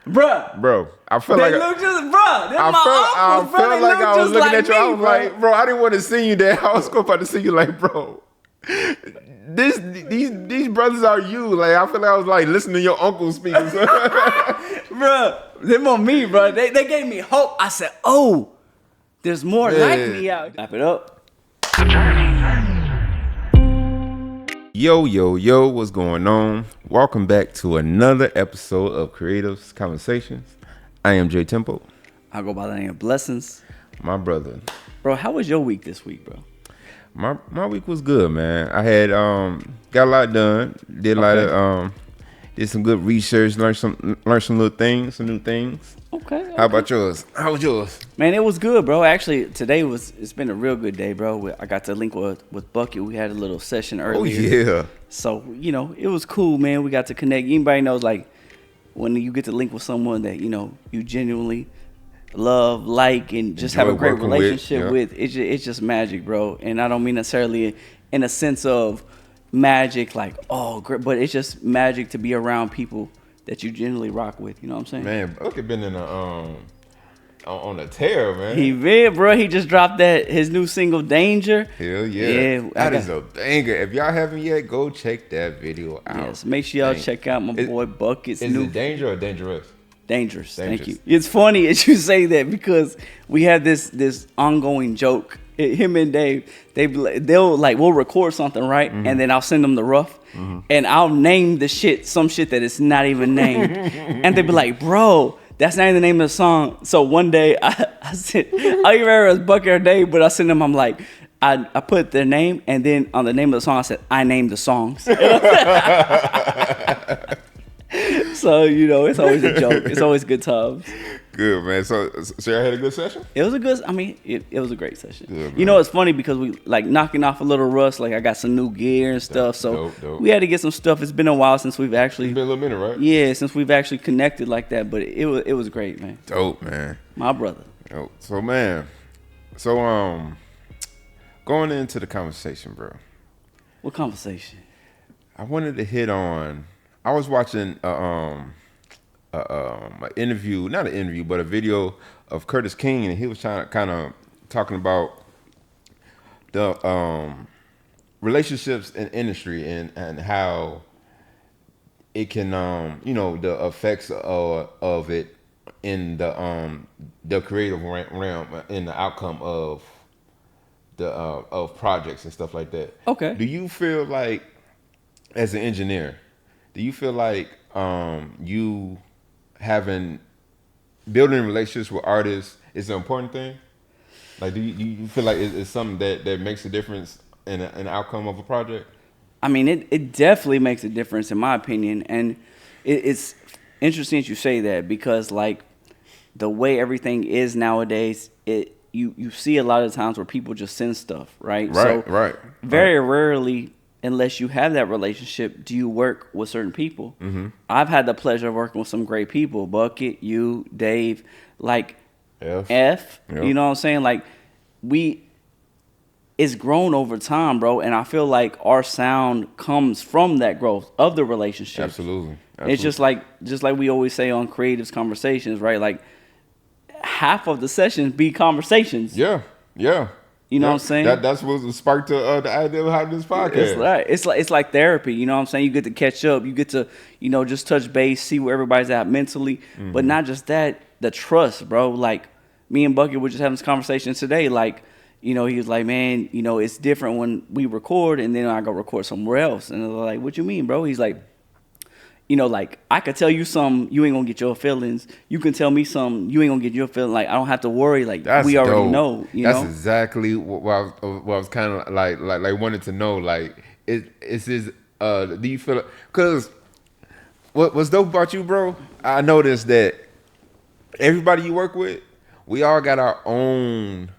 Bruh. Bro, I feel They like look just, bruh. This my uncles, bro. They like look I was just looking like at you. me, I was like, bro, I didn't want to see you there. I was about to see you like, bro. These brothers are you. Like I feel like I was like listening to your uncle speak. Bro, them on me, bro. They gave me hope. I said, oh, there's more like me out. Clap it up. Yo, what's going on? Welcome back to another episode of Creatives Conversations. I am Jay Tempo. I go by the name of Blessings. My brother. Bro, how was your week this week, bro? My week was good, man. I had got a lot done. Did a lot of did some good research, learned some little things, some new things. Okay. How about yours? How was yours? Man, it was good, bro. Actually, it's been a real good day, bro. I got to link with Bucket. We had a little session earlier. Oh yeah. So, it was cool, man. We got to connect. Anybody knows, like, when you get to link with someone that, you genuinely love, like, and just enjoy have a great relationship with, it's just magic, bro. And I don't mean necessarily in a sense of magic, like, oh, great, but it's just magic to be around people that you genuinely rock with. You know what I'm saying? Man, Bucket been in a on a tear, man. He did, bro. He just dropped his new single, Danger. Hell yeah. That is a banger. If y'all haven't yet, go check that video out. Yes, make sure y'all check out my boy Bucket's new. Is it Danger or Dangerous? Dangerous. Thank you. It's funny as you say that because we had this ongoing joke. Him and Dave, we'll record something, right? Mm-hmm. And then I'll send them the rough, and I'll name the some shit that is not even named, and they'd be like, "Bro, that's not even the name of the song." So one day I said, I don't even remember it was Bucket or Dave, but I sent them. I'm like, I put their name, and then on the name of the song, I said, "I named the songs." So, it's always a joke. It's always good times. Good, man. So I had a good session? It was it was a great session. Good, it's funny because we like knocking off a little rust. Like I got some new gear and stuff. Dope. We had to get some stuff. It's been a while since we've actually. It's been a little minute, right? Yeah, since we've actually connected like that. But it was great, man. Dope, man. My brother. Dope. So, man. Going into the conversation, bro. What conversation? I wanted to hit on. I was watching an interview, not an interview, but a video of Curtis King, and he was kind of talking about the relationships in industry and how it can, the effects of it in the creative realm, in the outcome of the of projects and stuff like that. Okay. Do you feel like, as an engineer, do you feel like you building relationships with artists is an important thing? Like, do you feel like it's something that makes a difference in an outcome of a project? I mean, it definitely makes a difference in my opinion, and it's interesting that you say that because like the way everything is nowadays, you see a lot of times where people just send stuff, right? Right. Very rarely, unless you have that relationship, do you work with certain people. Mm-hmm. I've had the pleasure of working with some great people. Bucket, you, Dave, like F. Yep. You know what I'm saying? Like it's grown over time, bro. And I feel like our sound comes from that growth of the relationship. Absolutely. It's just like we always say on Creatives Conversations, right? Like half of the sessions be conversations. Yeah. You know what I'm saying? That's what sparked the idea of having this podcast. It's right. It's like therapy. You know what I'm saying? You get to catch up. You get to just touch base, see where everybody's at mentally. Mm-hmm. But not just that, the trust, bro. Like me and Bucket were just having this conversation today. Like he was like, man, it's different when we record and then I go record somewhere else. And I was like, what you mean, bro? He's like, like I could tell you some, you ain't gonna get your feelings. You can tell me some, you ain't gonna get your feelings. Like I don't have to worry. Like we already know. That's exactly what I was kind of like wanted to know. Like it's do you feel it? Because what's dope about you, bro? I noticed that everybody you work with, we all got our own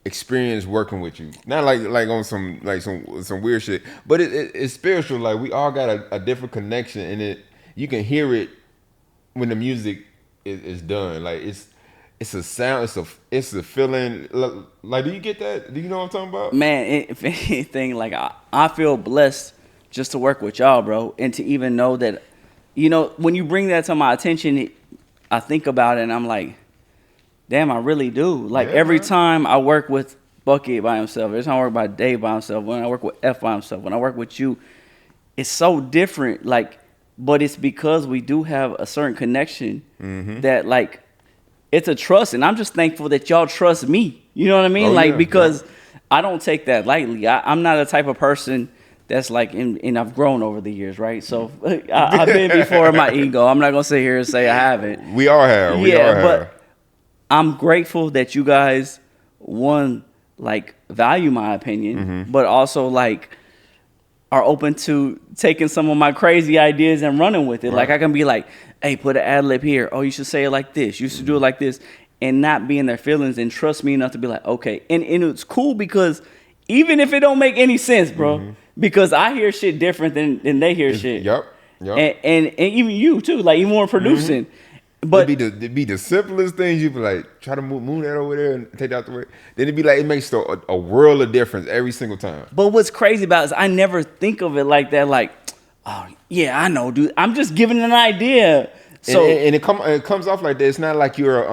experience working with you. Not like on some weird shit, but it's spiritual. Like we all got a different connection, and you can hear it when the music is done. Like it's a sound, it's a feeling. Like, do you get that? Do you know what I'm talking about? Man, if anything, like I feel blessed just to work with y'all, bro, and to even know that, when you bring that to my attention, I think about it and I'm like, damn, I really do. Like Yeah, every man. time I work with Bucket by himself, every time I work by Dave by himself, when I work with F by himself, when I work with you, it's so different. Like, but it's because we do have a certain connection that like it's a trust, and I'm just thankful that y'all trust me. You know what I mean? Oh, like yeah, because yeah. I don't take that lightly. I'm not a type of person that's like, and I've grown over the years, right? So I've been before my ego. I'm not gonna sit here and say I haven't. We all have. We all Yeah, have. but I'm grateful that you guys, one, like value my opinion, but also like are open to taking some of my crazy ideas and running with it. Right. Like I can be like, hey, put an ad lib here. Oh, you should say it like this. You should do it like this. And not be in their feelings and trust me enough to be like, okay. And it's cool because even if it don't make any sense, bro, because I hear shit different than they hear shit. Yep. And even you too, like even more producing. But it'd be the simplest things. You'd be like, try to move that over there and take that out the way. Then it'd be like, it makes a world of difference every single time. But what's crazy about it is I never think of it like that. Like, oh yeah, I know, dude. I'm just giving an idea. So And it comes off like that. It's not like you're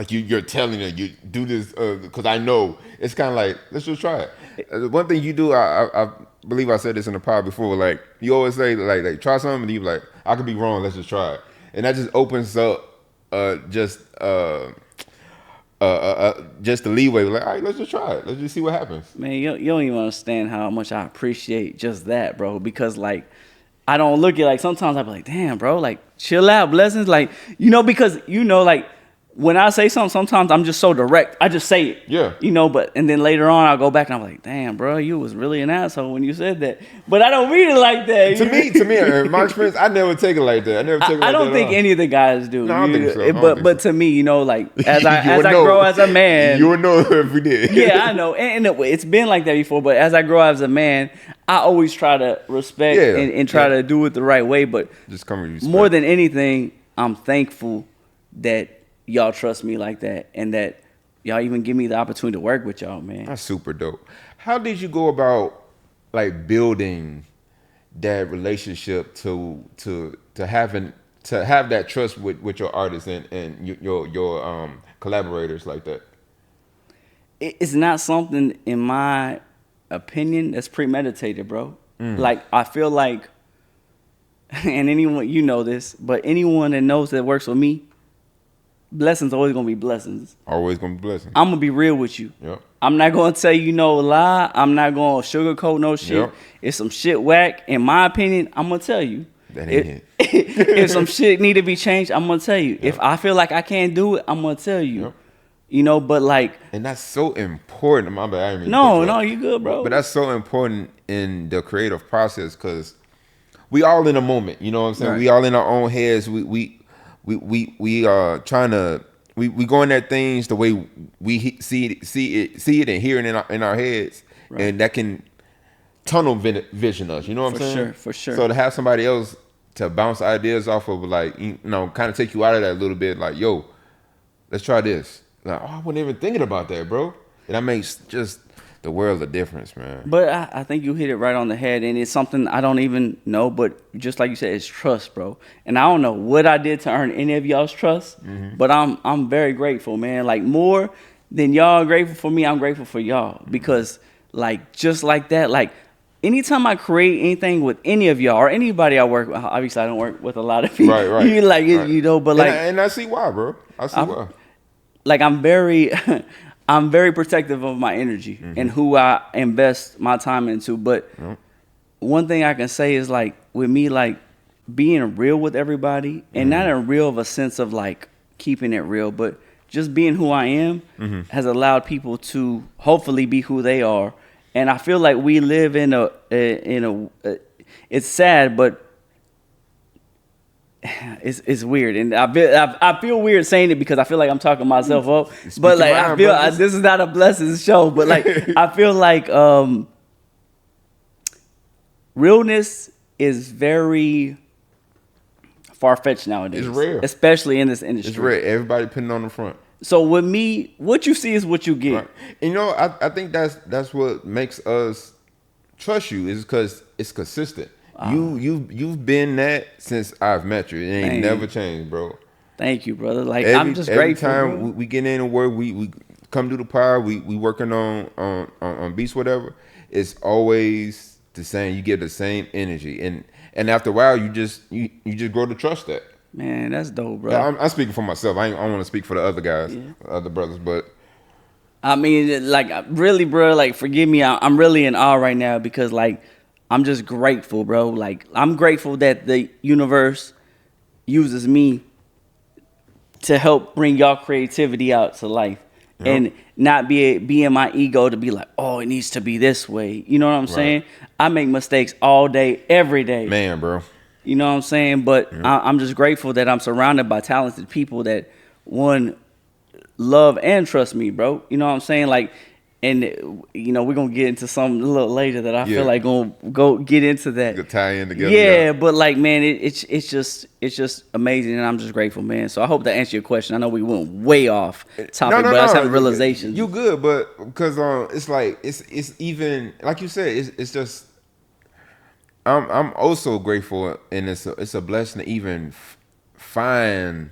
you're telling them you do this because I know. It's kind of like, let's just try it. One thing you do, I believe I said this in the pod before. Like you always say, like try something, and you be like, I could be wrong. Let's just try it. And that just opens up just the leeway. Like, all right, let's just try it. Let's just see what happens. man, you don't even understand how much I appreciate just that, bro. Because like, I don't look at like sometimes I be like, damn, bro, like chill out, blessings, like because like when I say something, sometimes I'm just so direct. I just say it. Yeah. But and then later on I'll go back and I'm like, damn, bro, you was really an asshole when you said that. But I don't mean it like that. To me, in my experience, I never take it like that. I don't think any of the guys do. No, I don't think so. But to me, like as I know. grow as a man, you would know if we did. yeah, I know, and it's been like that before. But as I grow as a man, I always try to respect and try to do it the right way. But just come with respect. more than anything, I'm thankful that y'all trust me like that, and that y'all even give me the opportunity to work with y'all, man. That's super dope. How did you go about like building that relationship to have that trust with your artists and your collaborators like that? It's not something, in my opinion, that's premeditated, bro. Like I feel like, and anyone this, but anyone that knows that works with me, blessings always gonna be blessings. Always gonna be blessings. I'm gonna be real with you. Yep. I'm not gonna tell you no lie. I'm not gonna sugarcoat no shit. Yep. If some shit whack, in my opinion, I'm gonna tell you. That ain't it. If some shit need to be changed, I'm gonna tell you. Yep. If I feel like I can't do it, I'm gonna tell you. Yep. But like, and that's so important. My bad. I didn't mean to no, cut you off. you good, bro. But that's so important in the creative process because we all in a moment. You know what I'm saying? Right. We all in our own heads. We are trying to. We going at things the way we see it and hear it in our heads, Right. and that can tunnel vision us. You know what I'm saying? For sure. So to have somebody else to bounce ideas off of, like, kind of take you out of that a little bit, like, yo, let's try this. Like, oh, I wasn't even thinking about that, bro. And that makes just the world of difference, man. But I think you hit it right on the head, and it's something I don't even know, but just like you said, it's trust, bro. And I don't know what I did to earn any of y'all's trust, but I'm very grateful, man. Like, more than y'all are grateful for me, I'm grateful for y'all. Because, like, just like that, like, anytime I create anything with any of y'all or anybody I work with, obviously I don't work with a lot of people. Right. You like, right. But like, and I see why, bro. I see why. Like, I'm very protective of my energy and who I invest my time into. But one thing I can say is, like, with me, like, being real with everybody, and not in real of a sense of like keeping it real, but just being who I am has allowed people to hopefully be who they are. And I feel like we live in a it's sad, but it's weird, and I feel weird saying it because I feel like I'm talking myself up. But like, I feel this is not a blessings show, but like I feel like realness is very far-fetched nowadays. It's rare, especially in this industry. It's rare. Everybody putting on the front. So with me, what you see is what you get. Right. And I think that's what makes us trust you, is because it's consistent. You've been that since I've met you. It ain't never changed, bro. Thank you, brother. Like I'm just grateful. Every time bro. we get into work, we come to the pod, we working on beats, whatever. It's always the same. You get the same energy, and after a while, you just grow to trust that. Man, that's dope, bro. Yeah, I'm speaking for myself. I don't want to speak for the other guys, Yeah. other brothers, but I mean, like, really, bro, like, forgive me. I'm really in awe right now because, like, I'm just grateful, bro. Like, I'm grateful that the universe uses me to help bring y'all creativity out to life. Yep. And not be in my ego to be like, oh, it needs to be this way. You know what I'm saying? I make mistakes all day, every day. man, bro. You know what I'm saying? But I'm just grateful that I'm surrounded by talented people that, one, love and trust me, bro. You know what I'm saying? Like, and, you know, we're going to get into something a little later that I feel like going to go get into that. You could tie in together. Yeah, but, like, man, it's just amazing, and I'm just grateful, man. So I hope that answered your question. I know we went way off topic, but I was having realizations. You good, but because it's like it's even like you said, it's just I'm also grateful, and it's a blessing to even find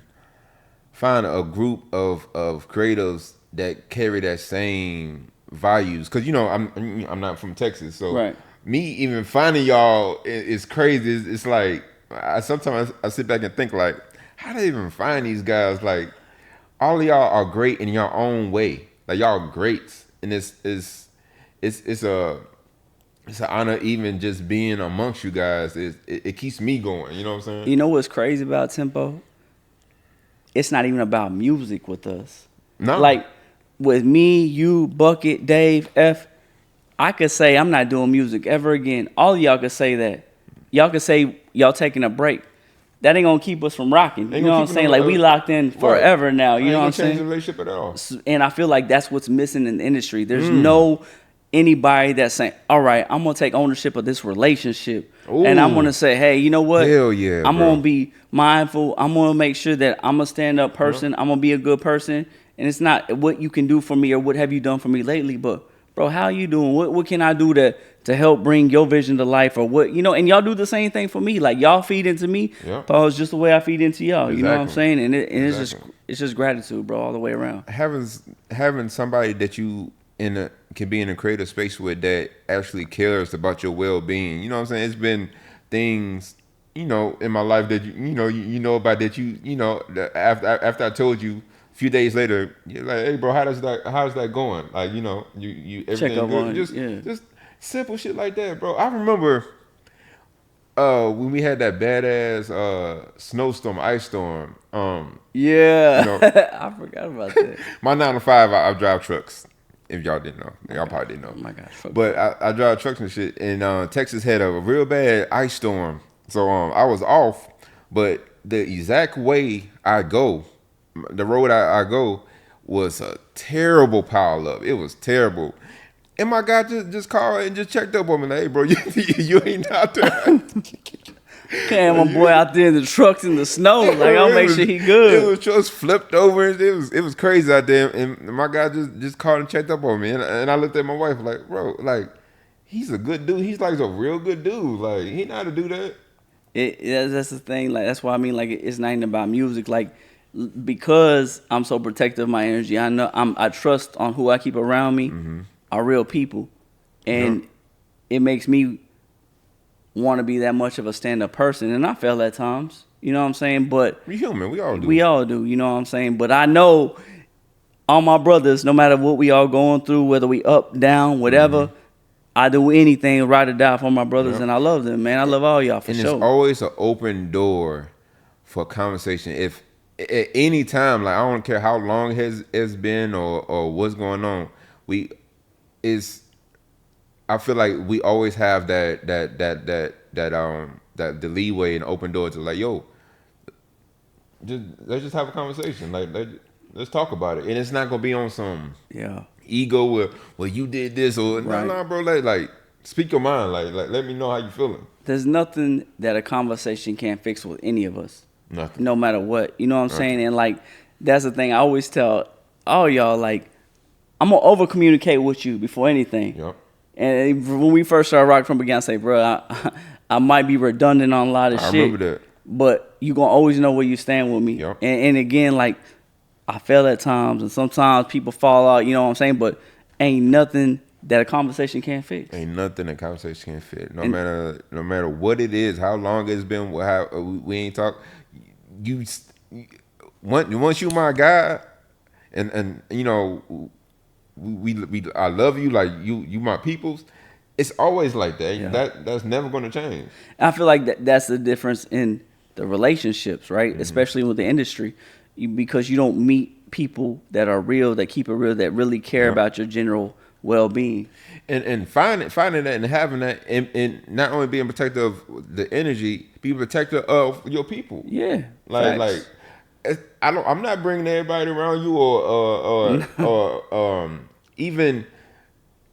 a group of creatives that carry that same values. Because you know I'm not from Texas, so me even finding y'all is crazy. It's like sometimes I sit back and think like, how do they even find these guys? Like, all of y'all are great in your own way. Like, y'all are greats, and it's an honor even just being amongst you guys. It keeps me going. You know what I'm saying? You know what's crazy about Tempo? It's not even about music with us. No. Like, with me, you, Bucket, Dave, F, I could say I'm not doing music ever again. All of y'all could say that. Y'all could say y'all taking a break. That ain't gonna keep us from rocking. You know what I'm saying? Like, we locked in forever now. You know what I'm saying? Change the relationship at all. And I feel like that's what's missing in the industry. There's no anybody that's saying, all right, I'm gonna take ownership of this relationship. Ooh. And I'm gonna say, hey, you know what? Hell yeah, I'm bro. gonna be mindful. I'm gonna make sure that I'm a stand-up person. I'm gonna be a good person. And it's not what you can do for me or what have you done for me lately, but bro, how you doing? What can I do to help bring your vision to life, or what, you know? And y'all do the same thing for me. Like, y'all feed into me, Paul's just the way I feed into y'all. Exactly. You know what I'm saying? And it's just gratitude, bro, all the way around. Having somebody that you can be in a creative space with that actually cares about your well-being. You know what I'm saying? It's been things, you know, in my life that you know about that you know that after I told you, a few days later, you're like, hey bro, how's that going? Like, you know, you everything good. Just simple shit like that, bro. I remember when we had that badass snowstorm, ice storm. Yeah. You know, I forgot about that. My 9 to 5, I drive trucks. If y'all didn't know, y'all probably didn't know. Oh my gosh. But I drive trucks and shit. And Texas had a real bad ice storm, so I was off. But the exact way I go, the road I go, was a terrible pile up. It was terrible. And my guy just called and just checked up on me. Like, hey, bro, you ain't out there. Damn, my boy out there in the trucks in the snow. Like, I'll make sure he good. It was just flipped over. It was crazy out there. And my guy just called and checked up on me. And I looked at my wife like, bro, like, he's a good dude. He's like a real good dude. Like, he know how to do that. That's the thing. Like, that's why I mean, like, it's not even about music. Like, because I'm so protective of my energy, I trust on who I keep around me are real people. And it makes me want to be that much of a stand-up person, and I fail at times, you know what I'm saying? But we human, we all do, you know what I'm saying? But I know all my brothers, no matter what we all going through, whether we up, down, whatever, I do anything ride or die for my brothers, and I love them, man. I love all y'all for sure. And it's always an open door for conversation. If at any time, like, I don't care how long it's been or what's going on, I feel like we always have that the leeway and open door to, like, yo, let's just have a conversation. Like, let's talk about it. And it's not gonna be on some ego where, well, you did this or no, bro. Like speak your mind. Like let me know how you feeling. There's nothing that a conversation can't fix with any of us. Nothing. No matter what. You know what I'm saying? And, like, that's the thing I always tell all y'all, like, I'm gonna over communicate with you before anything. Yep. And when we first started rocking from began, I say, bro, I might be redundant on a lot of shit. I remember that. but you gonna always know where you stand with me. Yep. And again, like I fail at times, and sometimes people fall out. You know what I'm saying? But ain't nothing that a conversation can't fix. Ain't nothing a conversation can fit. No matter what it is, how long it's been, how we ain't talk. You once you my guy, and you know we I love you like you my peoples. It's always like that. Yeah. That's never gonna change. I feel like that's the difference in the relationships, right? Especially with the industry, because you don't meet people that are real, that keep it real, that really care about your general well-being. And finding that and having that, and not only being protective of the energy, be protective of your people. Yeah, like I'm not bringing everybody around you, or even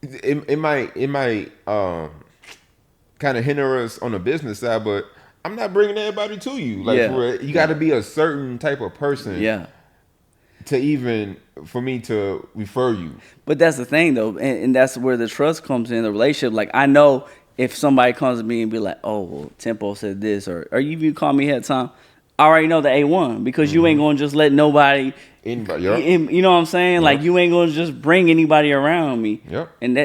it might kind of hinder us on the business side, but I'm not bringing everybody to you. Like you got to be a certain type of person. Yeah. To even for me to refer you. But that's the thing though, and that's where the trust comes in the relationship. Like I know if somebody comes to me and be like, "Oh, well, Tempo said this," or you call me ahead of time, I already know the A1 because you ain't gonna just let nobody. Anybody, you know what I'm saying? Yep. Like you ain't gonna just bring anybody around me. Yep. And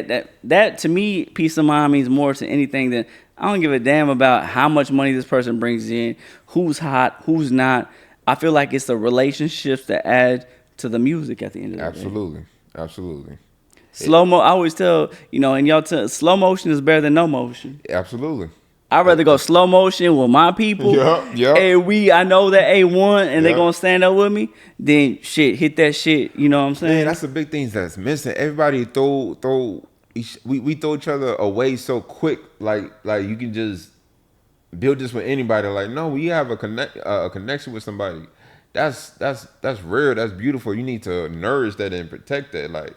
that to me, peace of mind means more to anything than I don't give a damn about how much money this person brings in, who's hot, who's not. I feel like it's the relationships that add to the music at the end of the day. Absolutely. I always tell, and y'all slow motion is better than no motion. Absolutely. I'd rather go slow motion with my people. Yeah. And I know that A1 and they gonna stand up with me, then hit that shit. You know what I'm saying? Man, that's the big things that's missing. Everybody we throw each other away so quick, like you can just build this with anybody. Like, no, we have a connection with somebody. That's rare. That's beautiful. You need to nourish that and protect that. Like,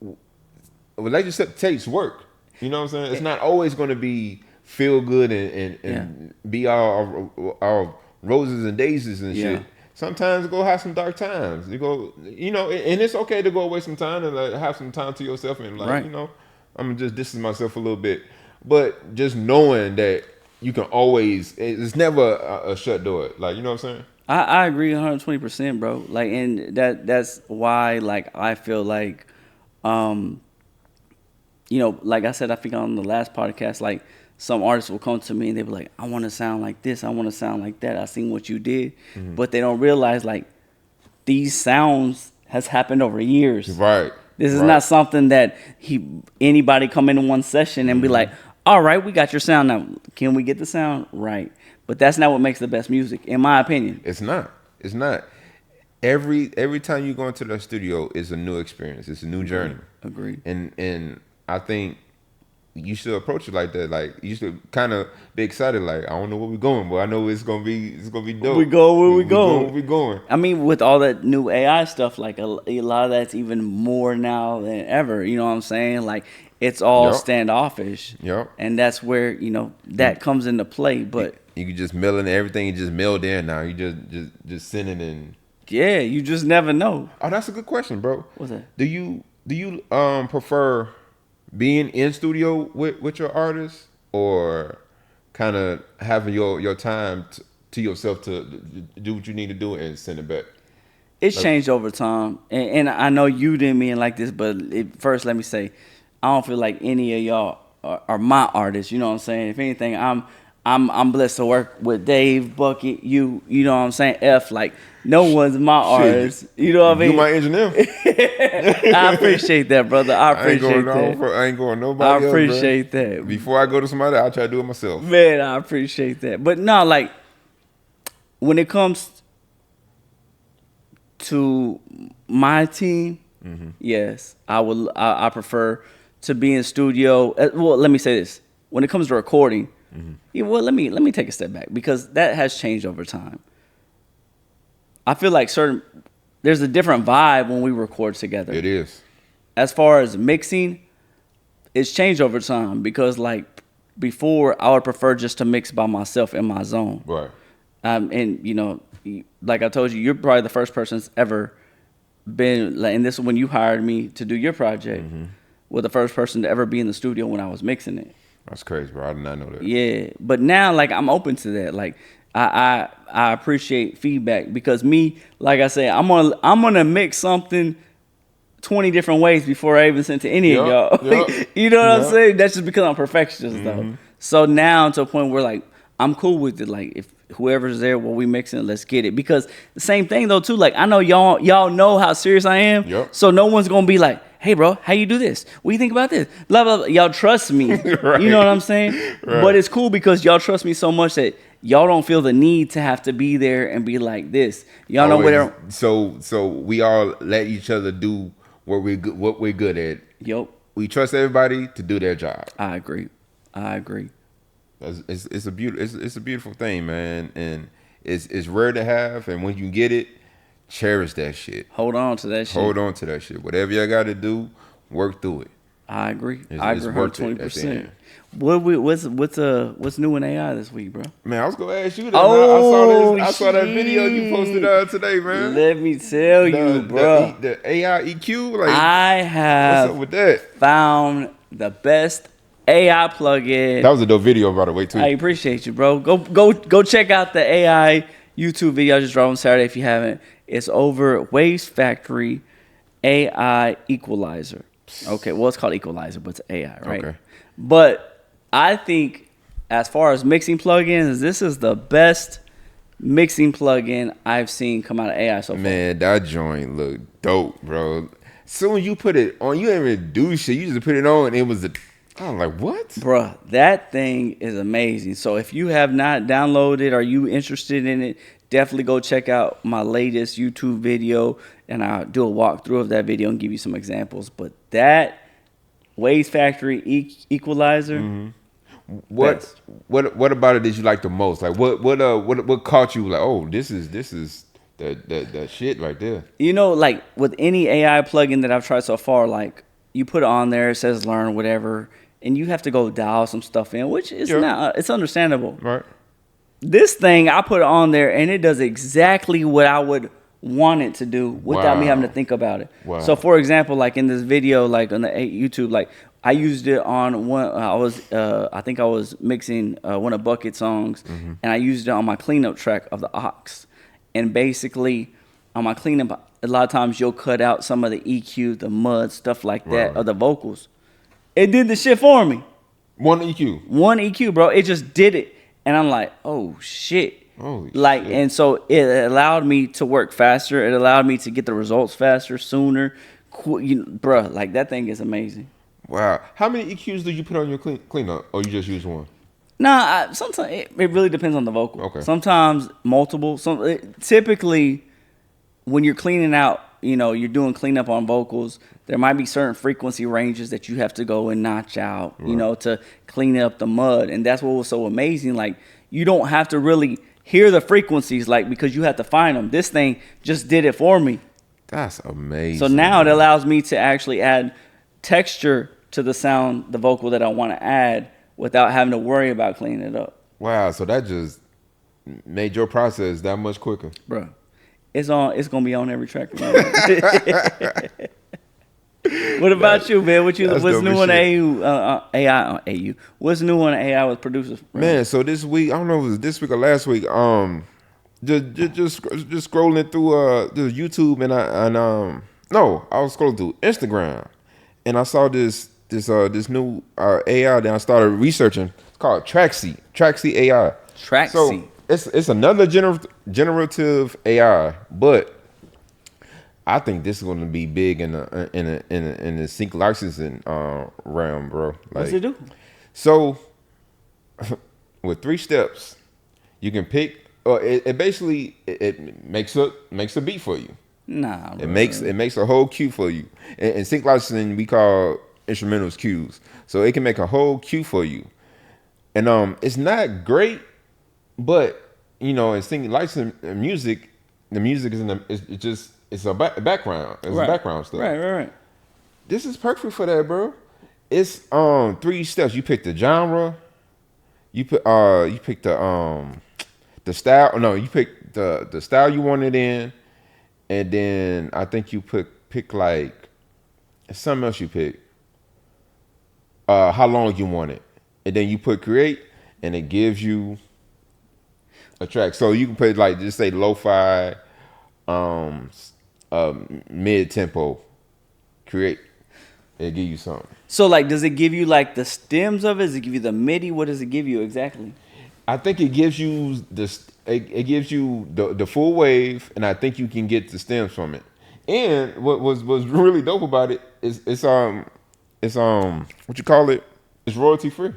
a relationship takes work. You know what I'm saying? It's not always going to be feel good and be all roses and daisies and shit. Sometimes go have some dark times. You go, and it's okay to go away some time and like have some time to yourself and like, I'm gonna just distance myself a little bit. But just knowing that you can always, it's never a shut door. Like, you know what I'm saying? I agree 120%, bro. Like, and that's why, like, I feel like, like I said, I think on the last podcast, like, some artists will come to me and they be like, I want to sound like this, I want to sound like that. I seen what you did, but they don't realize like these sounds has happened over years. Right. This is not something that anybody come into one session and be like, all right, we got your sound now. Can we get the sound right? But that's not what makes the best music, in my opinion. It's not. Every time you go into the studio, it's a new experience. It's a new journey. Agreed. And I think you should approach it like that. Like, you should kind of be excited. Like, I don't know where we're going, but I know it's gonna be dope. We go where we go. We going. I mean, with all that new AI stuff, like a lot of that's even more now than ever. You know what I'm saying? Like, it's all standoffish. Yep. And that's where that comes into play. But you can just mail in everything. You just mailed in now. You just send it in. Yeah, you just never know. Oh, that's a good question, bro. What's that? Do you prefer being in studio with your artists, or kind of having your time to yourself to do what you need to do and send it back? It's changed over time, and I know you didn't mean like this, but first let me say, I don't feel like any of y'all are my artists. You know what I'm saying? If anything, I'm blessed to work with Dave, Bucket, you know what I'm saying? F, like, no one's my artist. You know what I mean? You my engineer. I appreciate that, brother. I appreciate that. I ain't going nobody I appreciate else, that. Before I go to somebody, I'll try to do it myself. Man, I appreciate that. But no, like, when it comes to my team, yes, I prefer to be in studio. Well, let me say this. When it comes to recording, well, let me take a step back, because that has changed over time. I feel like there's a different vibe when we record together. It is. As far as mixing, it's changed over time, because like before, I would prefer just to mix by myself in my zone. Right. And like I told you, you're probably the first person that's ever been, like, and this is when you hired me to do your project, was the first person to ever be in the studio when I was mixing it. That's crazy, bro. I did not know that. Yeah, but now like I'm open to that. Like I appreciate feedback because me, like I said, I'm gonna mix something 20 different ways before I even send to any of y'all. You know what I'm saying? That's just because I'm perfectionist though. So now to a point where like I'm cool with it. Like if whoever's there, what we mixing, let's get it. Because the same thing though too. Like I know y'all know how serious I am. So no one's gonna be like, hey bro, how you do this? What do you think about this? Blah blah blah. Y'all trust me. Right. You know what I'm saying? Right. But it's cool because y'all trust me so much that y'all don't feel the need to have to be there and be like this. Y'all know whatever. So we all let each other do what we're good at. Yep. We trust everybody to do their job. I agree. It's a beautiful thing, man, and it's rare to have. And when you get it, cherish that shit.Hold on to that shit. Whatever you got to do, work through it. I agree. I agree. 20%. What's new in AI this week, bro? Man, I was gonna ask you that. I saw that video you posted today, man. Let me tell you, bro. The AI EQ. Like, I have what's up with that? Found the best AI plugin. That was a dope video, by the way, too. I appreciate you, bro. Go check out the AI YouTube video I just dropped on Saturday if you haven't. It's over Waves Factory AI Equalizer. Okay, well it's called Equalizer, but it's AI, right? Okay. But I think as far as mixing plugins, this is the best mixing plugin I've seen come out of AI so far. Man, that joint look dope, bro. Soon you put it on, you didn't even do shit. You just put it on and it was I'm like, what? Bruh, that thing is amazing. So if you have not downloaded, are you interested in it, definitely go check out my latest YouTube video and I'll do a walkthrough of that video and give you some examples. But that Waves Factory Equalizer, what about it did you like the most? Like what caught you like, oh, this is the shit right there. You know, like with any AI plugin that I've tried so far, like you put it on there, it says learn whatever, and you have to go dial some stuff in, which is not, it's understandable. Right. This thing, I put it on there and it does exactly what I would want it to do without me having to think about it. Wow. So for example, like in this video, like on the YouTube, like I used it on one, I think I was mixing one of Bucket's songs and I used it on my cleanup track of the Ox. And basically on my cleanup, a lot of times you'll cut out some of the EQ, the mud, stuff like that, of the vocals. It did the shit for me. One EQ, bro. It just did it. And I'm like, oh shit. Holy shit. And so it allowed me to work faster. It allowed me to get the results faster, sooner. Bruh, like that thing is amazing. Wow. How many EQs do you put on your cleanup? Or you just use one? Nah, sometimes it really depends on the vocal. Okay. Sometimes multiple. Typically, when you're cleaning out, you're doing cleanup on vocals, there might be certain frequency ranges that you have to go and notch out, to clean up the mud. And that's what was so amazing. Like, you don't have to really hear the frequencies, like, because you have to find them. This thing just did it for me. That's amazing. So now it allows me to actually add texture to the sound, the vocal that I want to add without having to worry about cleaning it up. Wow. So that just made your process that much quicker. Bro. It's gonna be on every track. What about you, man? What's new on AI? What's new on AI with producers? Man, so this week, I don't know if it was this week or last week. Just scrolling through the YouTube and I was scrolling through Instagram and I saw this new AI that I started researching. It's called Traxy AI. Traxy. So it's another generative AI, but I think this is going to be big in the sync licensing realm, bro. Like, what's it do? So with 3 steps, you can pick. It basically makes a beat for you. Nah, bro. It makes a whole cue for you. In sync licensing, we call instrumentals cues. So it can make a whole cue for you, and it's not great. But in singing licensing music, the music is it's a background. It's background stuff. Right. This is perfect for that, bro. It's 3 steps. You pick the genre. You pick the style. No, you pick the style you want it in, and then I think you pick like something else. You pick how long you want it. and then you put create, and it gives you a track. So you can put like just say lo-fi, mid-tempo, create. It'll give you something. So like, does it give you like the stems of it? Does it give you the MIDI? What does it give you exactly? I think it gives you it gives you the full wave, and I think you can get the stems from it. And what was really dope about it is it's what you call it? It's royalty free.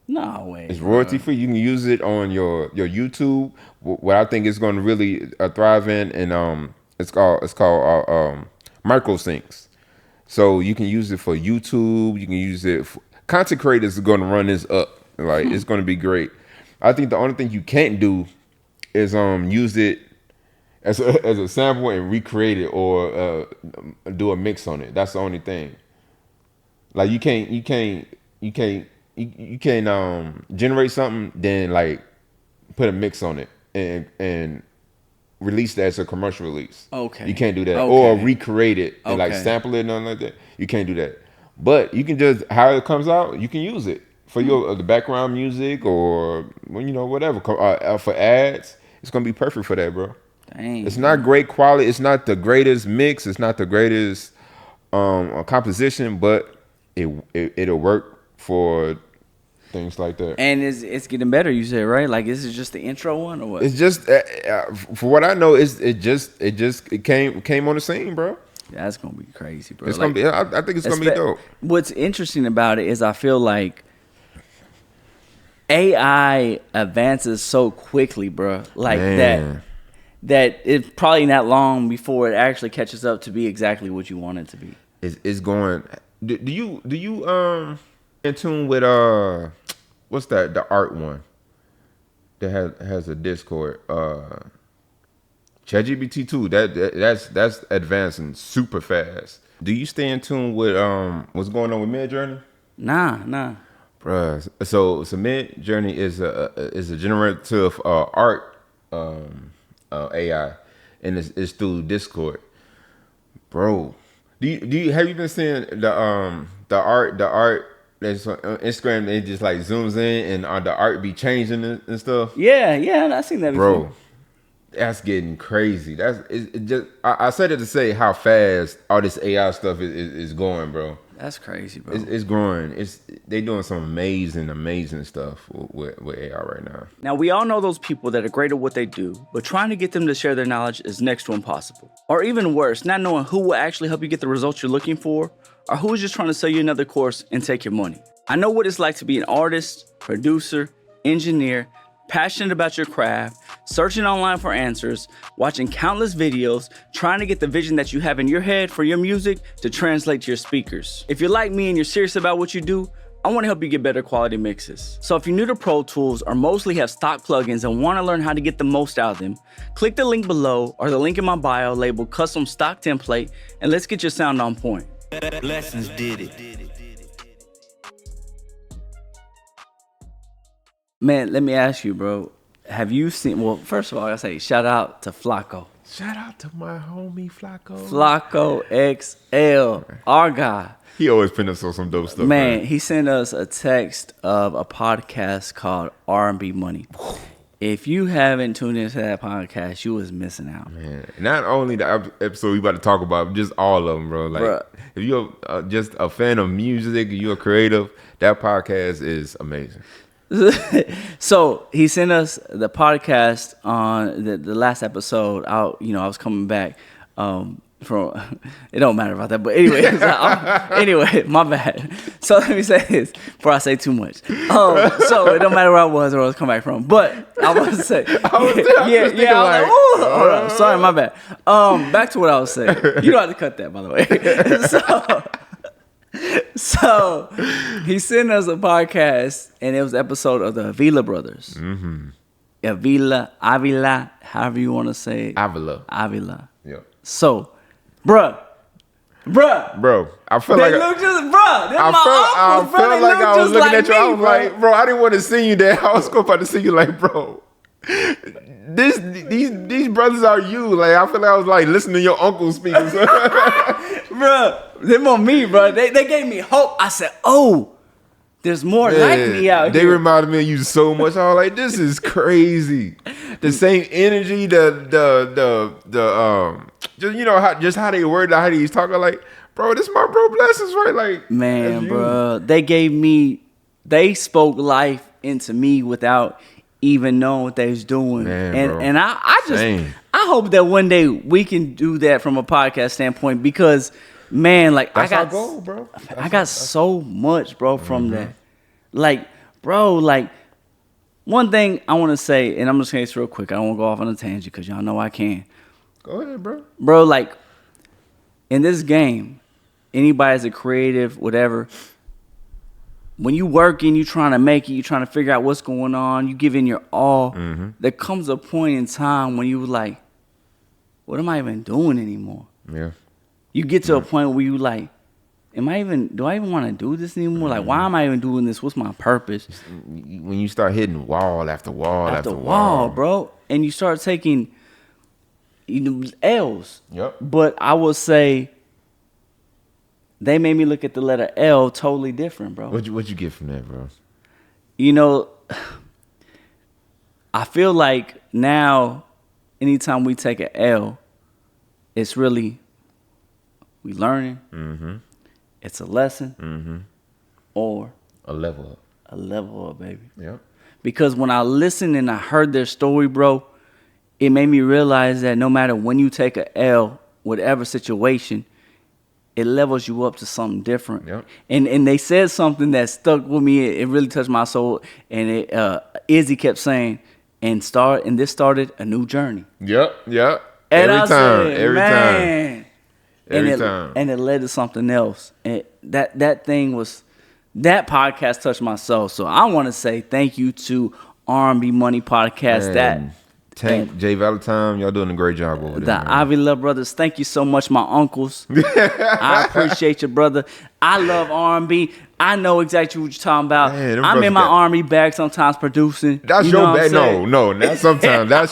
No way. It's royalty free. You can use it on your YouTube. What I think is going to really thrive in, and it's called micro syncs. So you can use it for YouTube. You can use it for content creators are going to run this up. Like it's going to be great. I think the only thing you can't do is use it as a sample and recreate it or do a mix on it. That's the only thing. Like you can't generate something then like put a mix on it and release that as a commercial release. Okay. You can't do that. Okay. Or recreate it and like sample it and nothing like that. You can't do that. But you can just how it comes out, you can use it for your the background music or whatever for ads. It's gonna be perfect for that, bro. Dang. It's not great quality. It's not the greatest mix. It's not the greatest composition, but it'll work for things like that. And it's getting better. You said right? Like this is just the intro one or what? It's just for what I know, it came on the scene, bro. That's gonna be crazy, bro. It's gonna be. I think it's gonna be dope. What's interesting about it is I feel like AI advances so quickly, bro. Like that it's probably not long before it actually catches up to be exactly what you want it to be. It's going. Do you in tune with what's that, the art one that has a Discord, ChatGPT 2, that's advancing super fast. Do you stay in tune with what's going on with Midjourney? Nah. Bruh, so Midjourney is a generative art AI, and it's through Discord, bro. Do you have you been seeing the art that's on Instagram? It just like zooms in and the art be changing and stuff. Yeah, I seen that before. Bro, that's getting crazy. It just I said it to say how fast all this AI stuff is going, bro. That's crazy, bro. It's growing. They doing some amazing stuff with AI right now. Now, we all know those people that are great at what they do, but trying to get them to share their knowledge is next to impossible. Or even worse, not knowing who will actually help you get the results you're looking for, or who is just trying to sell you another course and take your money. I know what it's like to be an artist, producer, engineer, passionate about your craft, searching online for answers, watching countless videos, trying to get the vision that you have in your head for your music to translate to your speakers. If you're like me and you're serious about what you do, I want to help you get better quality mixes. So if you're new to Pro Tools or mostly have stock plugins and want to learn how to get the most out of them, click the link below or the link in my bio labeled custom stock template and let's get your sound on point. Blessings did it. Man, let me ask you, bro. Have you seen, well, first of all, I gotta say, shout out to Flacco. Shout out to my homie Flacco. Flacco XL, our guy. He always putting us on some dope stuff. Man, he sent us a text of a podcast called R&B Money. If you haven't tuned into that podcast, you was missing out. Man, not only the episode we about to talk about, just all of them, bro. Like, bruh. If you're just a fan of music, you're creative, that podcast is amazing. So he sent us the podcast on the last episode. I was coming back from. It don't matter about that, but anyway, anyway, my bad. So let me say this before I say too much. So it don't matter where I was or where I was coming back from, but I was to say, sorry, my bad. Back to what I was saying. You don't have to cut that, by the way. So he sent us a podcast, and it was an episode of the Avila Brothers. Mm-hmm. Avila, however you want to say it. Avila. Yeah. So, bruh. I feel they like look just, bruh. I felt like I was looking at you. I was like, bro, I didn't want to see you there. I was about to see you like, bro. These brothers are you. Like, I feel like I was like listening to your uncle speak. Bruh, them on me, bro. They gave me hope. I said, oh, There's more like me out They here. reminded me of you so much. I was like, this is crazy. The same energy, just how they word, how he's talking. Like, bro, this my bro blessings, right? Like, Man, bro, they spoke life into me without even knowing what they was doing. Man, bro. And I just Same. I hope that one day we can do that from a podcast standpoint because, man, like That's I got our goal, bro. I got so much, bro, from that. Like, bro, like one thing I want to say, and I'm just gonna say this real quick. I don't want to go off on a tangent because y'all know I can. Go ahead, bro. Bro, like in this game, anybody's a creative, whatever. When you working, you trying to make it, you trying to figure out what's going on, you give in your all. There comes a point in time when you like, what am I even doing anymore? Yeah. You get to a point where you like, do I even want to do this anymore? Like, why am I even doing this? What's my purpose? When you start hitting wall after wall After wall, bro. And you start taking L's. Yep. But I will say, they made me look at the letter L totally different, bro. What'd you get from that, bro? You know, I feel like now, anytime we take an L, it's really, we learning. It's a lesson. Or A level up. a level up, baby. Yep. Because when I listened and I heard their story, bro, it made me realize that no matter when you take a L, whatever situation, it levels you up to something different. Yep. And they said something that stuck with me. It really touched my soul. And Izzy kept saying, and this started a new journey. Yep. And Every I time. said, Every man. time. Every time. And it led to something else. And that podcast touched my soul. So I want to say thank you to R&B Money Podcast. Man, Tank, Jay Valentine, y'all doing a great job over there. The Avila Brothers, thank you so much, my uncles. I appreciate you, brother. I love R&B. I know exactly what you're talking about. Man, I'm in my R&B bag sometimes producing. That's You know your what I'm bag. saying? No, not sometimes. I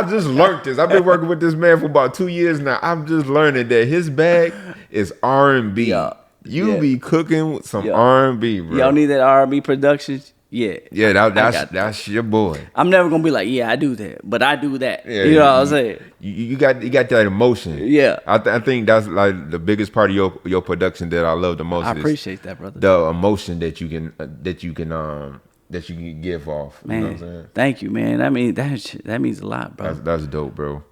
just learned this. I've been working with this man for about 2 years now. I'm just learning that his bag is R&B. Yeah. You Yeah. be cooking with some Yeah. R&B, bro. Y'all need that R&B production? Yeah. Yeah, I got that's your boy. I'm never going to be like, yeah, I do that. But I do that. Yeah, you know what I'm saying? You got that emotion. Yeah. I think that's like the biggest part of your production that I love the most. I is appreciate that, brother. the emotion that you can give off. Man, you know what I'm saying? thank you, man. I mean, that means a lot, bro. That's dope, bro.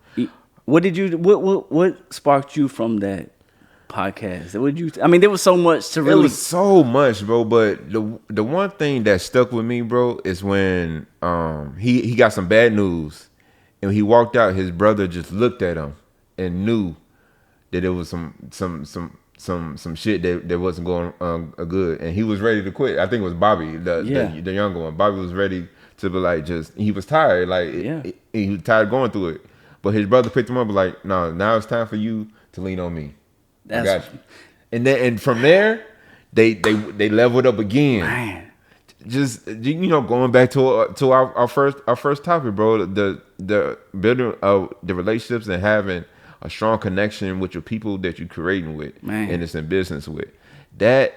What sparked you from that podcast? There was so much to It really. was so much, bro. But the one thing that stuck with me, bro, is when he got some bad news, and when he walked out, his brother just looked at him and knew that it was some shit that wasn't going good, and he was ready to quit. I think it was Bobby, the younger one. Bobby was ready to be like, he was tired, like he was tired going through it. But his brother picked him up, like, no, now it's time for you to lean on me. I got you. And from there, they leveled up again. Man. Just going back to our first topic, bro. The building of the relationships and having a strong connection with your people that you're creating with, Man. and it's in business with. That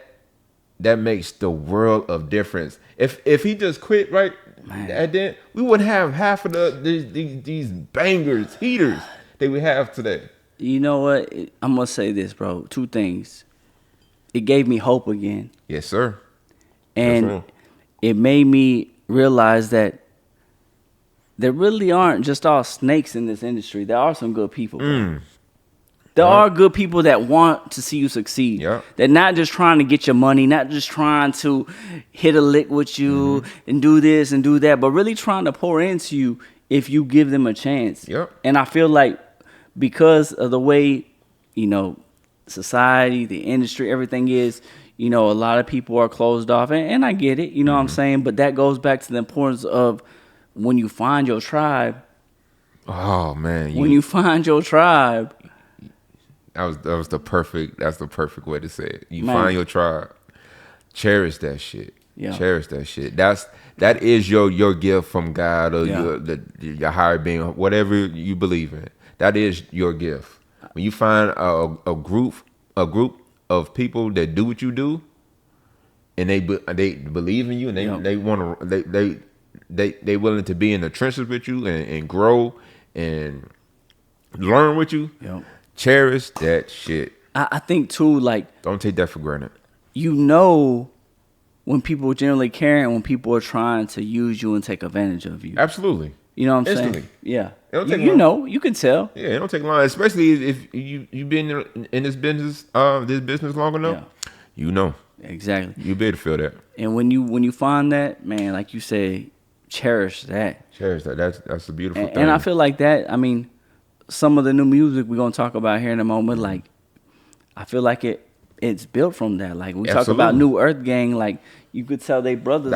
makes the world of difference. If he just quit right, and then we wouldn't have half of these bangers, heaters that we have today. You know what? I'm gonna say this, bro. Two things. It gave me hope again, Yes, sir. and Yes, sir. it made me realize that there really aren't just all snakes in this industry. There are some good people, bro. There are good people that want to see you succeed. Yeah. They're not just trying to get your money, not just trying to hit a lick with you and do this and do that, but really trying to pour into you if you give them a chance. Yep. And I feel like because of the way, society, the industry, everything is, a lot of people are closed off. And I get it, you know what I'm saying? But that goes back to the importance of when you find your tribe. Oh man, When you find your tribe. that's the perfect way to say it. You Man. find your tribe, cherish that shit. Yeah. Cherish that shit. That is your gift from God or Yeah. your higher being, whatever you believe in. That is your gift. When you find a group of people that do what you do, and they believe in you, and they want to they willing to be in the trenches with you and grow and learn with you. Yep. Cherish that shit. I think too, like, Don't take that for granted. you know, when people generally care and when people are trying to use you and take advantage of you. Absolutely. You know what I'm Instantly. saying? Yeah. It don't take You long. know, you can tell. Yeah, it don't take long, especially if you've been in this business long enough. Yeah. You know, Exactly. you be able to feel that. And when you find that, man, like you say, cherish that. Cherish that. That's a beautiful thing. And I feel like that, I mean, some of the new music we're gonna talk about here in a moment, like, I feel like it's built from that. Like, we talk about New Earth Gang, like, you could tell they brothers.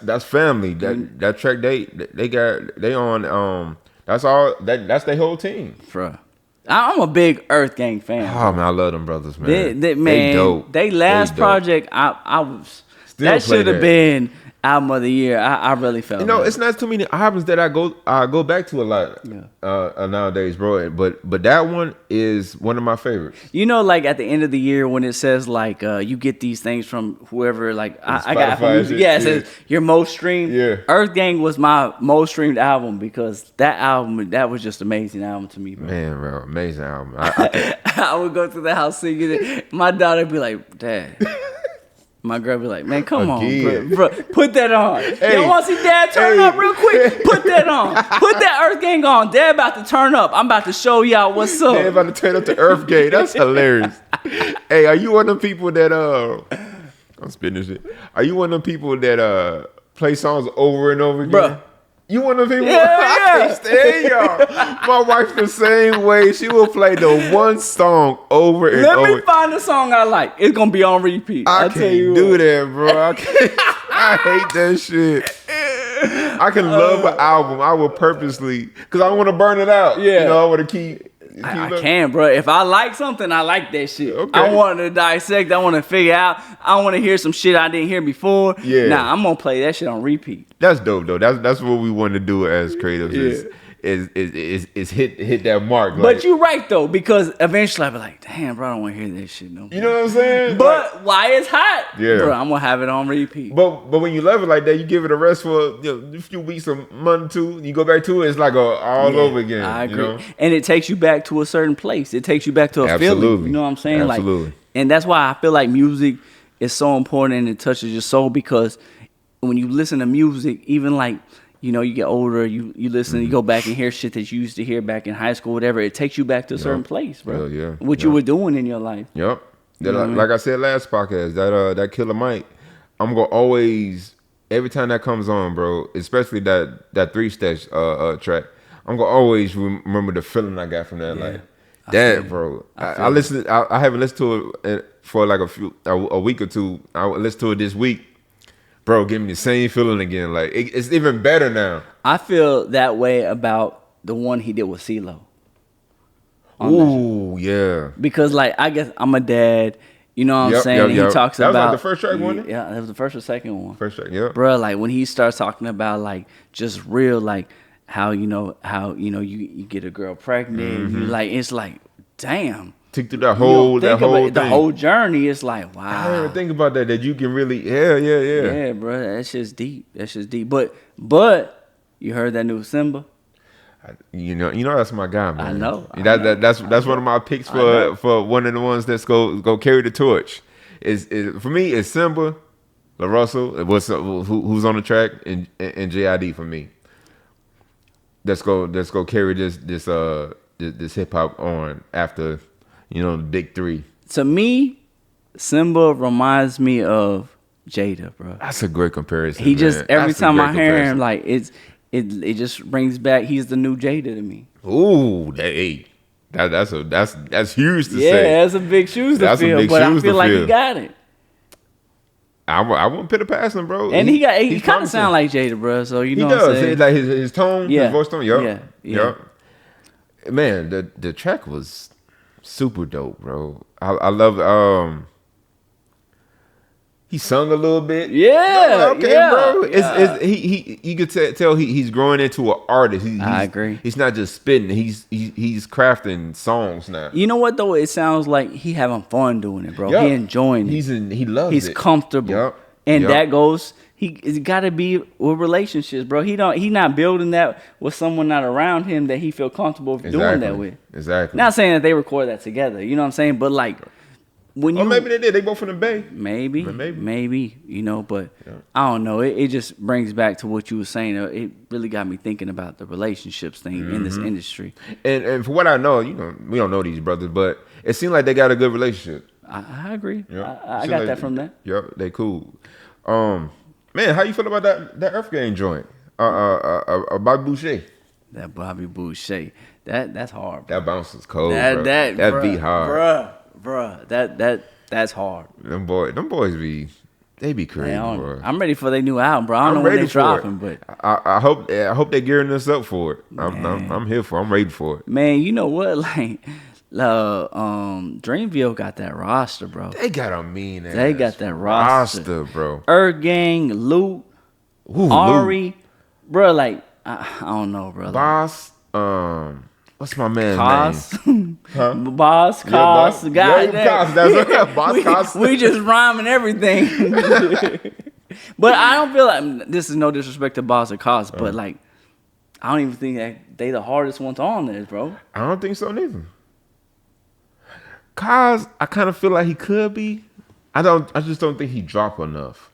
That's family. That track they on that's their whole team. Bruh. I'm a big Earth Gang fan. Oh man, I love them brothers, man. They dope. They last project, I was Still that play should have been album of the year. I really felt. You know, that. it's not too many albums that I go back to a lot nowadays, bro. But that one is one of my favorites. You know, like at the end of the year when it says like you get these things from whoever, like I got Apple Music. Yeah, it says your most streamed. Yeah. Earth Gang was my most streamed album because that was just amazing album to me, bro. Man, bro, amazing album. I would go through the house singing it. My daughter would be like, Dad. My girl be like, man, come on, bro, put that on. Hey, you want to see Dad turn up real quick? Put that on. Put that Earth Gang on. Dad about to turn up. I'm about to show y'all what's up. Dad about to turn up the Earth Gang. That's hilarious. Hey, are you one of them people that I'm spitting this shit. Are you one of them people that play songs over and over again? Bruh. You one of them people? Yeah, I can't stand y'all. My wife the same way. She will play the one song over and over. Let me find the song I like. It's gonna be on repeat. I I'll can't tell you do what. that, bro. I can't. I hate that shit. I can love an album. I will purposely, because I want to burn it out. Yeah. You know, I want to keep I can, bro. If I like something, I like that shit. Okay. I want to dissect. I want to figure out. I want to hear some shit I didn't hear before. Yeah. Nah, I'm gonna play that shit on repeat. That's dope though. That's what we want to do as creatives. Is hit that mark. Like, But you're right though, because eventually I'll be like, damn, bro, I don't want to hear that shit no more. you know what I'm saying? But why it's hot, Yeah. bro, I'm gonna have it on repeat. But when you love it like that, you give it a rest for a few weeks, a month or two. You go back to it, it's like all over again. I agree. You know? And it takes you back to a certain place. It takes you back to a feeling. Absolutely. You know what I'm saying? Absolutely. Like, and that's why I feel like music is so important and it touches your soul, because when you listen to music, even like, you know, you get older, you listen, you go back and hear shit that you used to hear back in high school, whatever. It takes you back to a certain place, bro. Hell yeah. What you were doing in your life. Yep. You know what I mean? Like I said last podcast, that Killer Mike, I'm gonna always, every time that comes on, bro, especially that 3 Stitch track, I'm gonna always remember the feeling I got from that. Yeah. Like that, bro. I listened. I haven't listened to it for like a week or two. I listened to it this week. Bro, give me the same feeling again. Like it's even better now. I feel that way about the one he did with CeeLo. Ooh, yeah. Because like, I guess I'm a dad. You know what I'm saying? And he talks that about was like the first track, wasn't it? Yeah, that was the first or second one. First track, yeah. Bro, like when he starts talking about like just real, like how you get a girl pregnant, you like, it's like, damn. Took through that whole The thing. whole journey is like, I didn't wow. even think about that you can really, yeah. Yeah, bro, that's just deep. That's just deep. But you heard that new Simba? You know that's my guy, man. I know. That's one of my picks for one of the ones that's go carry the torch. Is for me, it's Simba, La Russell, who's on the track, and JID for me. Let's go carry this hip hop on after, the big three. To me, Simba reminds me of Jada, bro. That's a great comparison. He just, man. every That's a time great I hear him, comparison. like it just brings back. He's the new Jada to me. Ooh, that's huge to Yeah, say. that's a big shoes to That's some fill, big but I shoes feel to like he fill. got it. I wouldn't put it past him, bro. And he kind of promising. sound like Jada, bro. So you He know what I'm does. saying? Like his tone, Yeah. his voice tone. Yup. Yeah. Man, the track was super dope, bro. I love. He sung a little bit. Yeah, okay, yeah, bro. yeah. He you could tell he's growing into an artist. I agree. He's not just spitting. He's crafting songs now. You know what though? It sounds like he having fun doing it, bro. Yup. He enjoying it. He loves it. He's comfortable. Yup. And Yep. that goes. He got to be with relationships, bro. He not building that with someone not around him that he feel comfortable doing that with. Exactly. Not saying that they record that together. You know what I'm saying? But like when you Or maybe they did. They both from the Bay. maybe. You know, but Yeah. I don't know. It just brings back to what you were saying. It really got me thinking about the relationships thing in this industry. And for what I know, you know, we don't know these brothers, but it seemed like they got a good relationship. I agree. Yeah. I Seem got like- that from that. Yep, they cool. Man, how you feel about that Earth Gang joint? Bobby Boucher. That Bobby Boucher. That's hard. Bro. That bounce is cold, bro. That bruh, beat hard. Bruh. That's hard. Them boys be crazy, bro. I'm ready for their new album, bro. I don't know when they dropping, but I hope they're gearing us up for it. I'm here for it. I'm ready for it. man, you know what? Like, Dreamville got that roster, bro. They got a mean ass. They got that roster, bro. Earth Gang, Loot, Ooh, Ari, bro. Like, I don't know, bro. Boss. What's my man's Cos, name? Huh? Boss, Yeah, Cos, Boss. God, Yeah, Cos, that's Boss Cos. we just rhyming everything. But I don't feel like this is no disrespect to Boss or Cos, but like, I don't even think that they the hardest ones on this, bro. I don't think so neither. Cos, I kind of feel like he could be. I just don't think he dropped enough.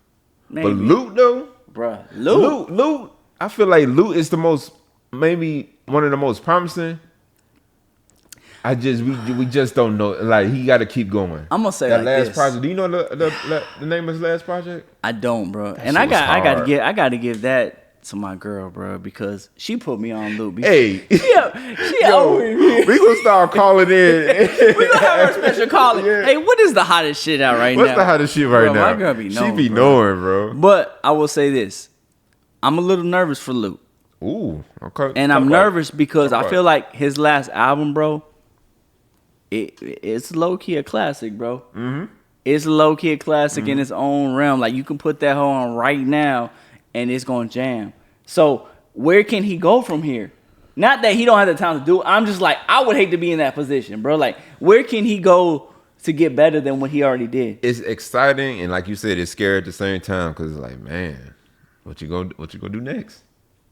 Maybe. But Loot though, Bruh, Luke. Loot. I feel like Loot is maybe one of the most promising. We just don't know. Like he got to keep going. I'm gonna say that like last this. project. Do you know the name of his last project? I don't, bro. And shit I was got hard. to give that to my girl, bro, because she put me on Luke. Hey, she over here. we gonna start calling in. We gonna have our special calling. Yeah. Hey, what is the hottest shit out right What's now? the hottest shit right Bro, now? my girl be knowing, she be bro. knowing, bro. But I will say this: I'm a little nervous for Luke, Ooh, okay. and I'm nervous because I feel like his last album, bro, it's low key a classic, bro. Mm-hmm. It's low key a classic in its own realm. Like you can put that hoe on right now, and it's gonna jam. So where can he go from here? Not that he don't have the time to do it. I'm just like, I would hate to be in that position, bro. Like, where can he go to get better than what he already did? It's exciting, and like you said, it's scary at the same time because it's like, man, what you gonna do next?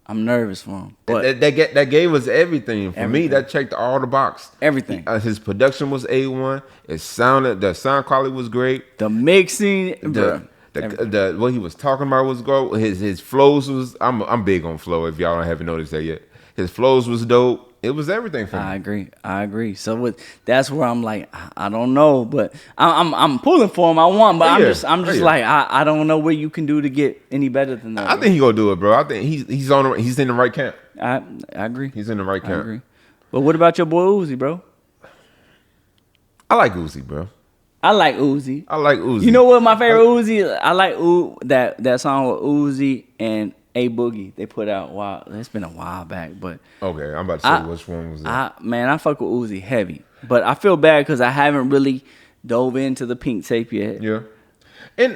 I'm nervous for him. But That gave us everything. For me, that checked all the box. Everything. His production was A1. The sound quality was great. the mixing, bro. The what he was talking about was good. His flows was. I'm big on flow. If y'all haven't noticed that yet, his flows was dope. It was everything for me. I agree. So that's where I'm like, I don't know, but I'm pulling for him. I want, but I'm just like, I don't know what you can do to get any better than that. I think he gonna do it, bro. I think he's in the right camp. I agree. He's in the right I camp. agree. But what about your boy Uzi, bro? I like Uzi, bro. I like Uzi. You You know what my favorite Uzi? I like that song with Uzi and A Boogie. They put out. Wow, it's been a while back, but Okay, I'm about to say which one was that. I fuck with Uzi heavy, but I feel bad because I haven't really dove into the Pink Tape yet. Yeah, and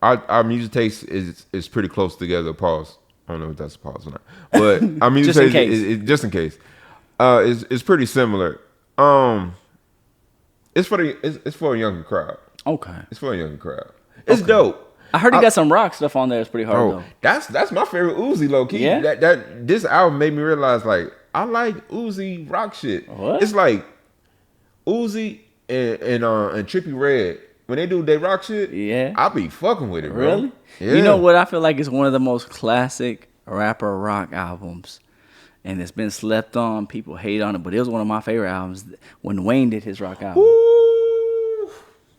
our music taste is pretty close together. Pause. I don't know if that's a pause or not, but our music Just in taste case. just in case. It's pretty similar. It's for a younger crowd. Okay, It's for a younger crowd. It's dope. I heard he got some rock stuff on there. It's pretty hard Bro, though. that's my favorite Uzi, low key. Yeah? This album made me realize like I like Uzi rock shit. What? It's like Uzi and Trippie Redd when they do their rock shit. Yeah. I be fucking with it, bro. Really? Yeah. You know what? I feel like it's one of the most classic rapper rock albums. And it's been slept on. People hate on it, but it was one of my favorite albums when Wayne did his rock album. Ooh.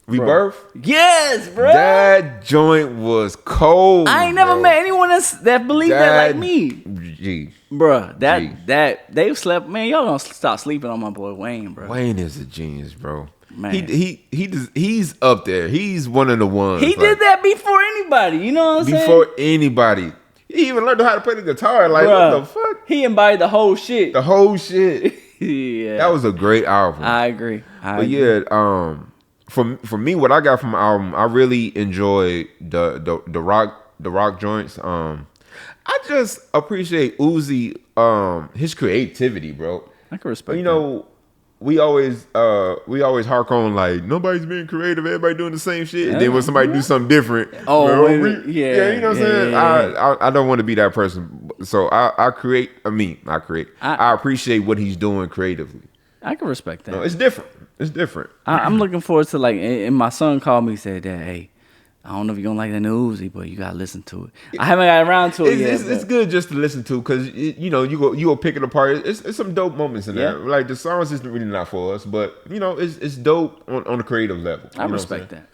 Rebirth. Yes, bro. That joint was cold. I ain't never bro. met anyone that believed that like me. G. Bruh, Gee. that they've slept. Man, y'all don't stop sleeping on my boy Wayne, bro. Wayne is a genius, bro. Man. He's up there. He's one of the ones. He did that before anybody. You know what I'm saying? before anybody. He even learned how to play the guitar. Like, Bruh, what the fuck? He embodied the whole shit. The whole shit. Yeah, That was a great album. I agree. But yeah, for me, what I got from the album, I really enjoyed the rock joints. I just appreciate Uzi, his creativity, bro. I can respect. You know, we always hark on like nobody's being creative, everybody doing the same shit, and then when somebody do something different, you know what I'm saying? I don't want to be that person, so I appreciate what he's doing creatively. I can respect that. No, it's different. I'm looking forward to and my son called me and said that, hey, I don't know if you're gonna like the new Uzi, but you gotta listen to it. I haven't got around to it yet. It's good just to listen to because you go pick it apart. It's some dope moments in there. Like the songs is really not for us, but it's dope on a creative level. I respect that.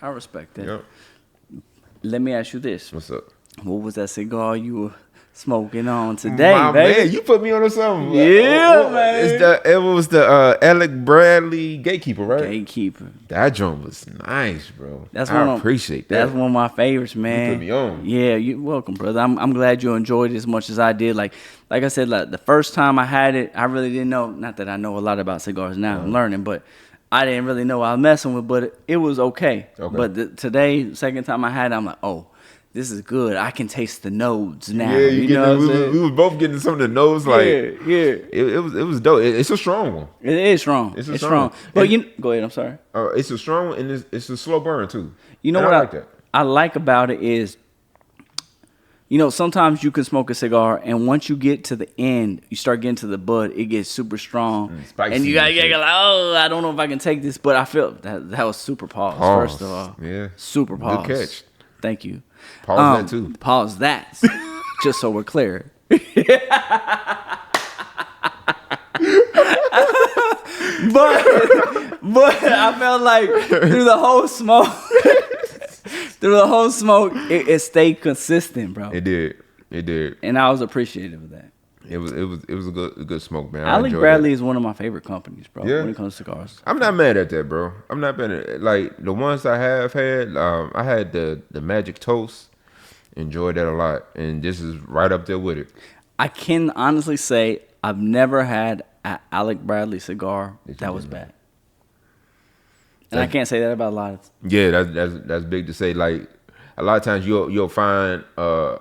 Yep. Let me ask you this. What's up? What was that cigar you were smoking on today, My baby? man, you put me on something. Yeah, man. It was the Alec Bradley Gatekeeper, right? Gatekeeper. That joint was nice, bro. I appreciate that. That's one of my favorites, man. You put me on. Yeah, you're welcome, brother. I'm glad you enjoyed it as much as I did. Like I said, the first time I had it, I really didn't know. Not that I know a lot about cigars now. I'm learning, but I didn't really know what I was messing with. But it was okay. But today, second time I had it, I'm like, oh, this is good. I can taste the notes now. Yeah, you know what I'm saying? We was both getting some of the notes. Like, it was dope. It's a strong one. It is strong. It's strong. But go ahead. I'm sorry. It's a strong one, and it's a slow burn too. You know what I like that. I like about it is, sometimes you can smoke a cigar, and once you get to the end, you start getting to the bud, it gets super strong, spicy, and you gotta get like, oh, I don't know if I can take this, but I feel that was super pause. First of all, super pause. Good catch. Thank you. Pause that too. Pause that. Just so we're clear. But I felt like through the whole smoke, it stayed consistent, bro. It did. And I was appreciative of that. It was a good smoke, man. Alec Bradley is one of my favorite companies, bro. When it comes to cigars, I'm not mad at that, bro. I'm not mad at it. Like the ones I have had. I had the Magic Toast. Enjoyed that a lot, and this is right up there with it. I can honestly say I've never had an Alec Bradley cigar that was bad, and I can't say that about a lot of. Yeah, that's big to say. Like a lot of times you'll find a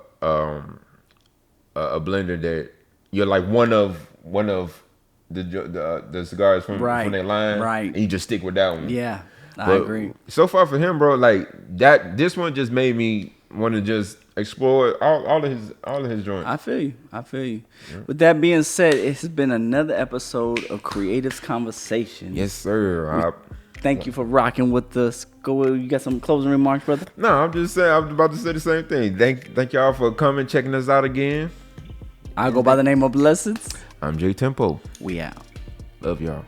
blender that you're like one of the cigars from their line, right? And you just stick with that one. Yeah, I agree. So far for him, bro, like this one just made me want to just explore all of his joints. I feel you. Yeah. With that being said, it's been another episode of Creatives Conversations. Yes, sir. Thank you for rocking with us. You got some closing remarks, brother? No, I'm just saying. I'm about to say the same thing. Thank y'all for coming, checking us out again. I go by the name of Blessings. I'm J Tempo. We out. Love y'all.